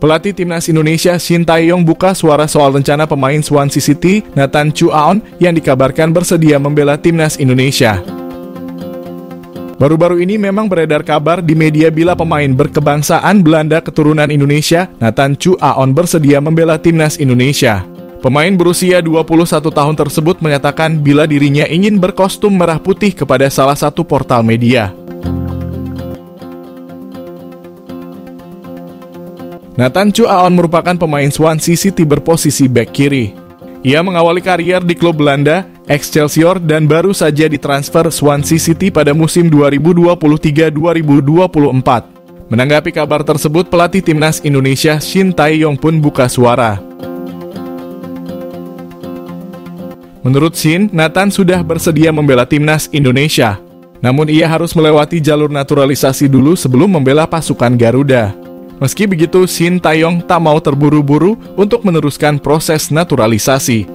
Pelatih Timnas Indonesia Shin Tae-yong buka suara soal rencana pemain Swansea City, Nathan Chu-aon, yang dikabarkan bersedia membela Timnas Indonesia. Baru-baru ini memang beredar kabar di media bila pemain berkebangsaan Belanda keturunan Indonesia, Nathan Chu-aon, bersedia membela Timnas Indonesia. Pemain berusia 21 tahun tersebut menyatakan bila dirinya ingin berkostum merah putih kepada salah satu portal media. Nathan Chu-aon merupakan pemain Swansea City berposisi bek kiri. Ia mengawali karier di klub Belanda, Excelsior, dan baru saja ditransfer Swansea City pada musim 2023-2024. Menanggapi kabar tersebut, pelatih Timnas Indonesia Shin Tae-yong pun buka suara. Menurut Shin, Nathan sudah bersedia membela Timnas Indonesia. Namun ia harus melewati jalur naturalisasi dulu sebelum membela pasukan Garuda. Meski begitu, Shin Tae-yong tak mau terburu-buru untuk meneruskan proses naturalisasi.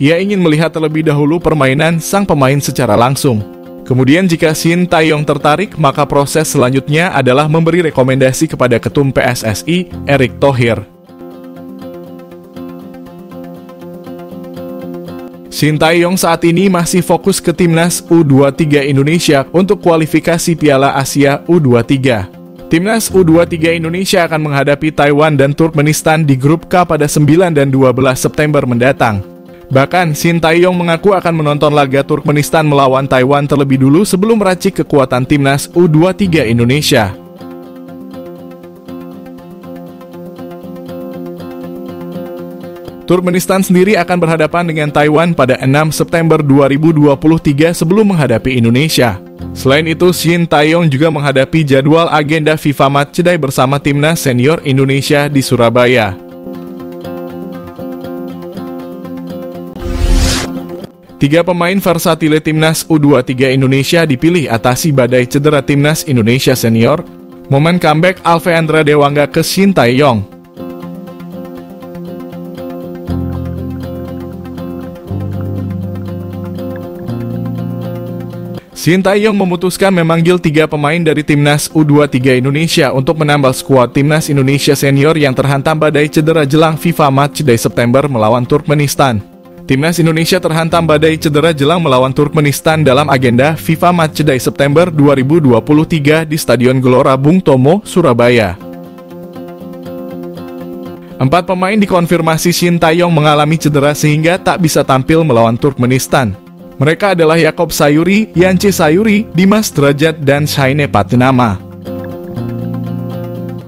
Ia ingin melihat terlebih dahulu permainan sang pemain secara langsung. Kemudian jika Shin Tae-yong tertarik, maka proses selanjutnya adalah memberi rekomendasi kepada Ketum PSSI, Erick Thohir. Shin Tae-yong saat ini masih fokus ke Timnas U23 Indonesia untuk kualifikasi Piala Asia U23. Timnas U23 Indonesia akan menghadapi Taiwan dan Turkmenistan di grup K pada 9 dan 12 September mendatang. Bahkan, Shin Tae-yong mengaku akan menonton laga Turkmenistan melawan Taiwan terlebih dulu sebelum meracik kekuatan Timnas U23 Indonesia. Turkmenistan sendiri akan berhadapan dengan Taiwan pada 6 September 2023 sebelum menghadapi Indonesia. Selain itu, Shin Tae-yong juga menghadapi jadwal agenda FIFA Matchday bersama Timnas Senior Indonesia di Surabaya. Tiga pemain versatile Timnas U23 Indonesia dipilih atasi badai cedera Timnas Indonesia Senior. Momen comeback Alfeandra Dewangga ke Shin Tae-yong. Shin Tae-yong memutuskan memanggil tiga pemain dari Timnas U23 Indonesia untuk menambal skuad Timnas Indonesia Senior yang terhantam badai cedera jelang FIFA Matchday September melawan Turkmenistan. Timnas Indonesia terhantam badai cedera jelang melawan Turkmenistan dalam agenda FIFA Matchday September 2023 di Stadion Gelora Bung Tomo, Surabaya. 4 pemain dikonfirmasi Shin Tae-yong mengalami cedera sehingga tak bisa tampil melawan Turkmenistan. Mereka adalah Yaakob Sayuri, Yance Sayuri, Dimas Derajat, dan Shaine Patinama.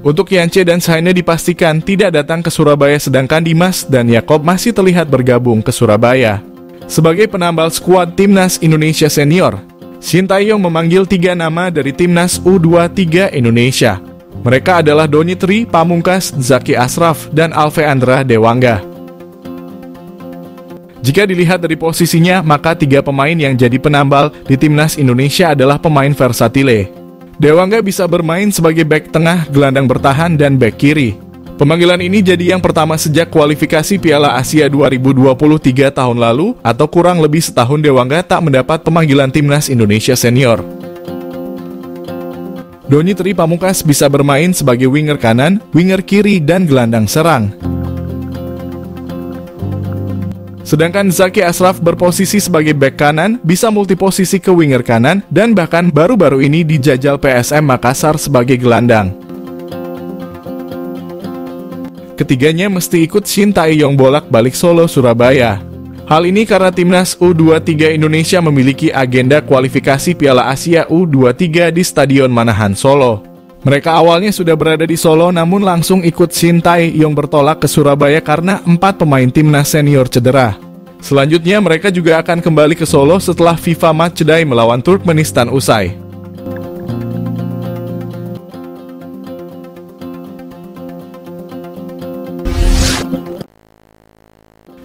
Untuk Yance dan Shaine dipastikan tidak datang ke Surabaya, sedangkan Dimas dan Yaakob masih terlihat bergabung ke Surabaya. Sebagai penambal skuad Timnas Indonesia Senior, Shin Tae-yong memanggil 3 nama dari Timnas U23 Indonesia. Mereka adalah Donitri Pamungkas, Zaki Ashraf, dan Alfeandra Dewangga. Jika dilihat dari posisinya, maka 3 pemain yang jadi penambal di Timnas Indonesia adalah pemain versatile. Dewangga bisa bermain sebagai bek tengah, gelandang bertahan, dan bek kiri. Pemanggilan ini jadi yang pertama sejak kualifikasi Piala Asia 2023 tahun lalu, atau kurang lebih setahun Dewangga tak mendapat pemanggilan Timnas Indonesia Senior. Donitri Pamungkas bisa bermain sebagai winger kanan, winger kiri, dan gelandang serang. Sedangkan Zaki Ashraf berposisi sebagai bek kanan, bisa multiposisi ke winger kanan, dan bahkan baru-baru ini dijajal PSM Makassar sebagai gelandang. Ketiganya mesti ikut Shin Tae-yong bolak-balik Solo, Surabaya. Hal ini karena Timnas U23 Indonesia memiliki agenda kualifikasi Piala Asia U23 di Stadion Manahan, Solo. Mereka awalnya sudah berada di Solo, namun langsung ikut Shin Tae-yong bertolak ke Surabaya karena 4 pemain Timnas Senior cedera. Selanjutnya mereka juga akan kembali ke Solo setelah FIFA Matchday melawan Turkmenistan usai.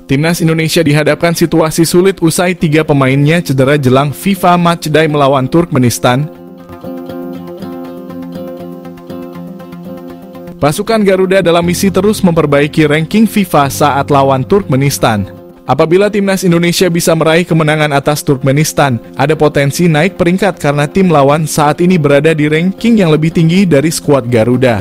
Timnas Indonesia dihadapkan situasi sulit usai 3 pemainnya cedera jelang FIFA Matchday melawan Turkmenistan. Pasukan Garuda dalam misi terus memperbaiki ranking FIFA saat lawan Turkmenistan. Apabila timnas Indonesia bisa meraih kemenangan atas Turkmenistan, ada potensi naik peringkat karena tim lawan saat ini berada di ranking yang lebih tinggi dari skuad Garuda.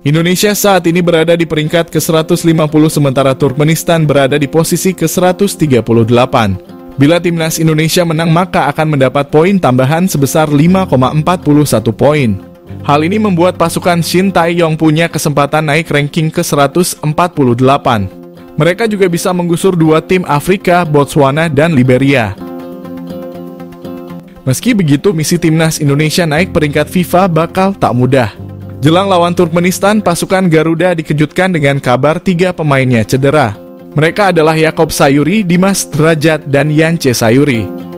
Indonesia saat ini berada di peringkat ke-150 sementara Turkmenistan berada di posisi ke-138. Bila timnas Indonesia menang maka akan mendapat poin tambahan sebesar 5,41 poin. Hal ini membuat pasukan Shin Tae-yong punya kesempatan naik ranking ke-148. Mereka juga bisa menggusur dua tim Afrika, Botswana dan Liberia. Meski begitu, misi timnas Indonesia naik peringkat FIFA bakal tak mudah. Jelang lawan Turkmenistan, pasukan Garuda dikejutkan dengan kabar 3 pemainnya cedera. Mereka adalah Yaakob Sayuri, Dimas Derajat, dan Yance Sayuri.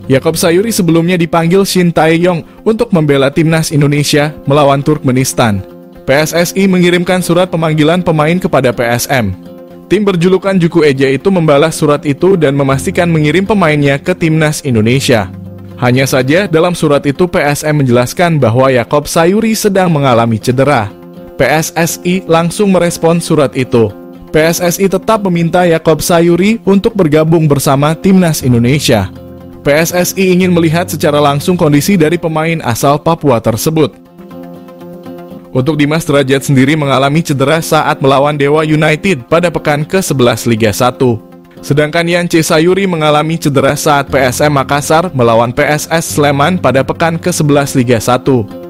Yaakob Sayuri sebelumnya dipanggil Shin Tae-yong untuk membela timnas Indonesia melawan Turkmenistan. PSSI mengirimkan surat pemanggilan pemain kepada PSM. Tim berjulukan Juku Eja itu membalas surat itu dan memastikan mengirim pemainnya ke timnas Indonesia. Hanya saja dalam surat itu PSM menjelaskan bahwa Yaakob Sayuri sedang mengalami cedera. PSSI langsung merespon surat itu. PSSI tetap meminta Yaakob Sayuri untuk bergabung bersama timnas Indonesia. PSSI ingin melihat secara langsung kondisi dari pemain asal Papua tersebut. Untuk Dimas Derajat sendiri mengalami cedera saat melawan Dewa United pada pekan ke-11 Liga 1. Sedangkan Yance Sayuri mengalami cedera saat PSM Makassar melawan PSS Sleman pada pekan ke-11 Liga 1.